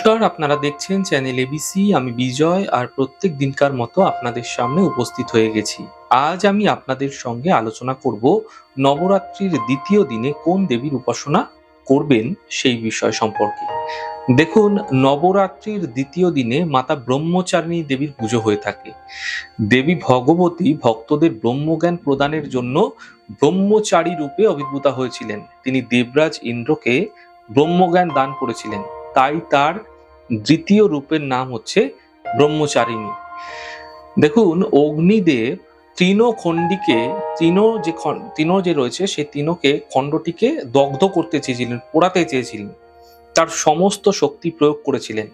নমস্কার, আপনারা দেখছেন চ্যানেল এবিসি। আমি বিজয়, আর প্রত্যেক দিনকার মতো আপনাদের সামনে উপস্থিত হয়ে গেছি। আজ আমি আপনাদের সঙ্গে আলোচনা করব নবরাত্রির দ্বিতীয় দিনে কোন দেবীর উপাসনা করবেন সেই বিষয় সম্পর্কে। দেখুন, নবরাত্রির দ্বিতীয় দিনে মাতা ব্রহ্মচারিণী দেবীর পুজো হয়ে থাকে। দেবী ভগবতী ভক্তদের ব্রহ্মজ্ঞান প্রদানের জন্য ব্রহ্মচারী রূপে আবির্ভূতা হয়েছিলেন। তিনি দেবরাজ ইন্দ্রকে ব্রহ্মজ্ঞান দান করেছিলেন, তাই তার দ্বিতীয় রূপের নাম হচ্ছে ব্রহ্মচারিণী। দেখুন, অগ্নিদেব তৃণখণ্ডিকে তৃণ যে রয়েছে সেই তৃণকে খণ্ডটিকে দগ্ধ করতে চেয়েছিলেন, পোড়াতে চেয়েছিলেন। তার সমস্ত শক্তি প্রয়োগ করেছিলেন,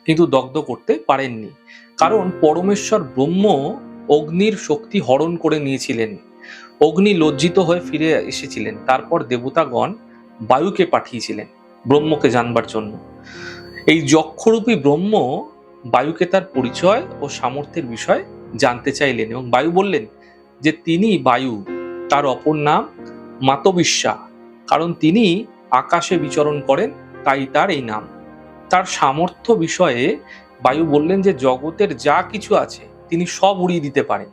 কিন্তু দগ্ধ করতে পারেননি, কারণ পরমেশ্বর ব্রহ্ম অগ্নির শক্তি হরণ করে নিয়েছিলেন। অগ্নি লজ্জিত হয়ে ফিরে এসেছিলেন। তারপর দেবতাগণ বায়ুকে পাঠিয়েছিলেন ব্রহ্মকে জানবার জন্য। এই যক্ষরূপী ব্রহ্ম বায়ুকে তার পরিচয় ও সামর্থ্যের বিষয় জানতে চাইলেন, এবং বায়ু বললেন যে তিনি বায়ু, তার অপর নাম মাতবিশ্যা, কারণ তিনি আকাশে বিচরণ করেন, তাই তার এই নাম। তার সামর্থ্য বিষয়ে বায়ু বললেন যে জগতের যা কিছু আছে তিনি সব উড়িয়ে দিতে পারেন।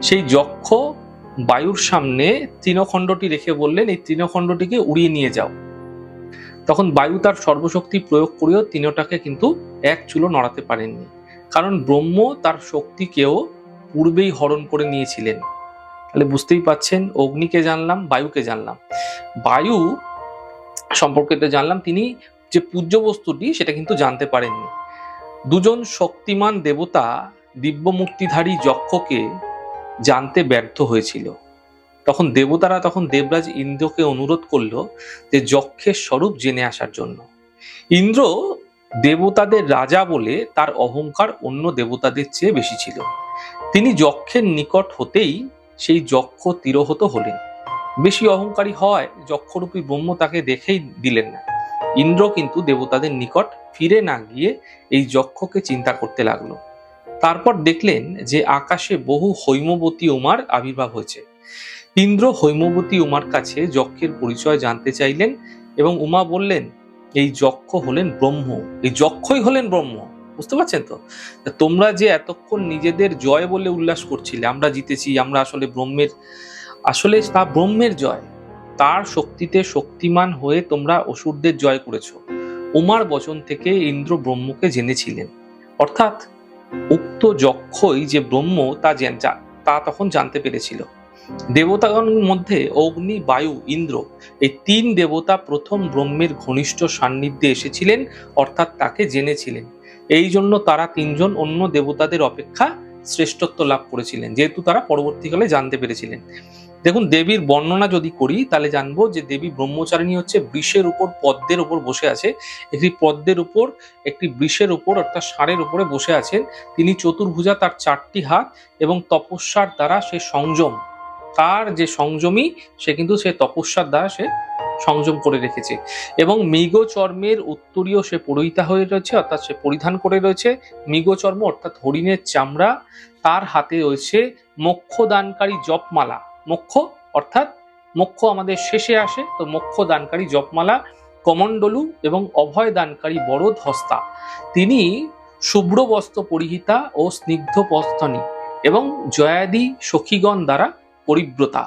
সেই যক্ষ বায়ুর সামনে তৃণখণ্ডটি রেখে বললেন, এই তৃণখণ্ডটিকে উড়িয়ে নিয়ে যাও। তখন বায়ু তার সর্বশক্তি প্রয়োগ করেও তৃণটাকে কিন্তু এক চুলো নড়াতে পারেননি, কারণ ব্রহ্ম তার শক্তিকেও পূর্বেই হরণ করে নিয়েছিলেন। তাহলে বুঝতেই পাচ্ছেন, অগ্নিকে জানলাম, বায়ুকে জানলাম। বায়ু সম্পর্কে জানলাম, তিনি যে পূজ্য বস্তুটি সেটা কিন্তু জানতে পারেননি। দুজন শক্তিমান দেবতা দিব্যমূর্তিধারী যক্ষকে জানতে ব্যর্থ হয়েছিল। তখন দেবতারা দেবরাজ ইন্দ্রকে অনুরোধ করলো যে যক্ষের স্বরূপ জেনে আসার জন্য। ইন্দ্র দেবতাদের রাজা বলে তার অহংকার অন্য দেবতাদের চেয়ে বেশি ছিল। তিনি যক্ষের নিকট হতেই সেই যক্ষ তিরোহত হলেন। বেশি অহংকারী হয় যক্ষরূপী ব্রহ্ম তাকে দেখেই দিলেন না। ইন্দ্র কিন্তু দেবতাদের নিকট ফিরে না গিয়ে এই যক্ষকে চিন্তা করতে লাগলো। তারপর দেখলেন যে আকাশে বহু হৈমবতী উমার আবির্ভাব হয়েছে। ইন্দ্র হৈমবতী উমার কাছে যক্ষের পরিচয় জানতে চাইলেন, এবং উমা বললেন এই যক্ষ হলেন ব্রহ্ম, এই যক্ষই হলেন ব্রহ্ম। বুঝতে পারছেন তো? তোমরা যে এতক্ষণ নিজেদের জয় বলে উল্লাস করছিলে, আমরা জিতেছি, আমরা আসলে ব্রহ্মের, আসলে তা ব্রহ্মের জয়। তার শক্তিতে শক্তিমান হয়ে তোমরা অসুরদের জয় করেছো। উমার বচন থেকে ইন্দ্র ব্রহ্মকে জেনেছিলেন, অর্থাৎ উক্ত যক্ষই যে ব্রহ্ম তা তখন জানতে পেরেছিল। দেবতাগণের মধ্যে অগ্নি, বায়ু, ইন্দ্র এই তিন দেবতা প্রথম ব্রহ্মের ঘনিষ্ঠ সান্নিধ্যে এসেছিলেন, অর্থাৎ তাকে জেনেছিলেন। এই জন্য তারা তিনজন অন্য দেবতাদের অপেক্ষা শ্রেষ্ঠত্ব লাভ করেছিলেন, যেহেতু তারা পরবর্তীকালে জানতে পেরেছিলেন। দেখুন, দেবীর বর্ণনা যদি করি তাহলে জানবো যে দেবী ব্রহ্মচারিণী হচ্ছে বৃষের উপর, পদ্মের উপর বসে আছে। একটি পদ্মের উপর, একটি বৃষের উপর অর্থাৎ ষাঁড়ের উপরে বসে আছেন। তিনি চতুর্ভুজা, তার চারটি হাত, এবং তপস্যার দ্বারা সে সংযম, তার যে সংযমী সে কিন্তু সে তপস্যার দ্বারা সে সংযম করে রেখেছে। এবং মৃগ চর্মের উত্তরীয় সে পরিহিতা হয়ে রয়েছে, অর্থাৎ সে পরিধান করে রয়েছে মৃগ চর্ম অর্থাৎ হরিণের চামড়া। তার হাতে রয়েছে মোক্ষ দানকারী জপমালা। মোক্ষ অর্থাৎ মোক্ষ আমাদের শেষে আসে, তো মোক্ষ দানকারী জপমালা, কমণ্ডলু এবং অভয় দানকারী বরদ হস্তা। তিনি শুভ্র বস্ত্র পরিহিতা ও স্নিগ্ধ পস্থনী, এবং জয়াদি সখীগণ দ্বারা পরিব্রতা।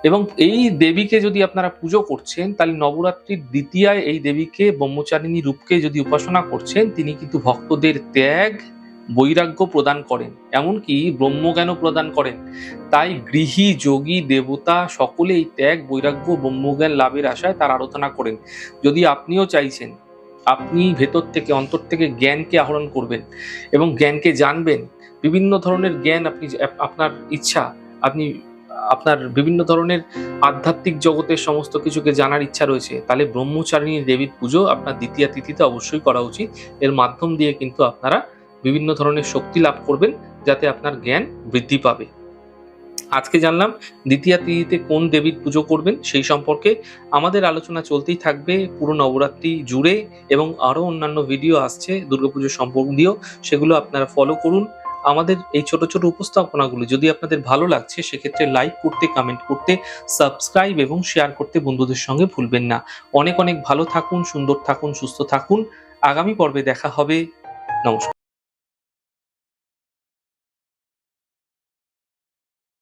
এবং এই দেবীকে যদি আপনারা পুজো করছেন, তাহলে নবরাত্রির দ্বিতীয়ায় এই দেবীকে, ব্রহ্মচারিণী রূপকে যদি উপাসনা করছেন, তিনি কিন্তু ভক্তদের ত্যাগ, বৈরাগ্য প্রদান করেন, এমনকি ব্রহ্মজ্ঞানও প্রদান করেন। তাই গৃহী, যোগী, দেবতা সকলে এই ত্যাগ, বৈরাগ্য, ব্রহ্মজ্ঞান লাভের আশায় তার আরাধনা করেন। যদি আপনিও চাইছেন, আপনি ভেতর থেকে, অন্তর থেকে জ্ঞানকে আহরণ করবেন এবং জ্ঞানকে জানবেন, বিভিন্ন ধরনের জ্ঞান আপনি, আপনার ইচ্ছা, আপনি আপনার বিভিন্ন ধরনের আধ্যাত্মিক জগতের সমস্ত কিছুকে জানার ইচ্ছা রয়েছে, তাহলে ব্রহ্মচারিণী দেবীর পুজো আপনার দ্বিতীয়া তিথিতে অবশ্যই করা উচিত। এর মাধ্যম দিয়ে কিন্তু আপনারা বিভিন্ন ধরনের শক্তি লাভ করবেন, যাতে আপনার জ্ঞান বৃদ্ধি পাবে। আজকে জানলাম দ্বিতীয়া তিথিতে কোন দেবীর পুজো করবেন সেই সম্পর্কে। আমাদের আলোচনা চলতেই থাকবে পুরো নবরাত্রি জুড়ে, এবং আরো অন্যান্য ভিডিও আসছে দুর্গাপুজো সম্পর্কীয়, সেগুলো আপনারা ফলো করুন। আমাদের এই ছোট ছোট উপস্থাপনাগুলো যদি আপনাদের ভালো লাগছে, সেক্ষেত্রে লাইক করতে, কমেন্ট করতে, সাবস্ক্রাইব এবং শেয়ার করতে বন্ধুদের সঙ্গে ভুলবেন না। অনেক অনেক ভালো থাকুন, সুন্দর থাকুন, সুস্থ থাকুন। আগামী পর্বে দেখা হবে। নমস্কার।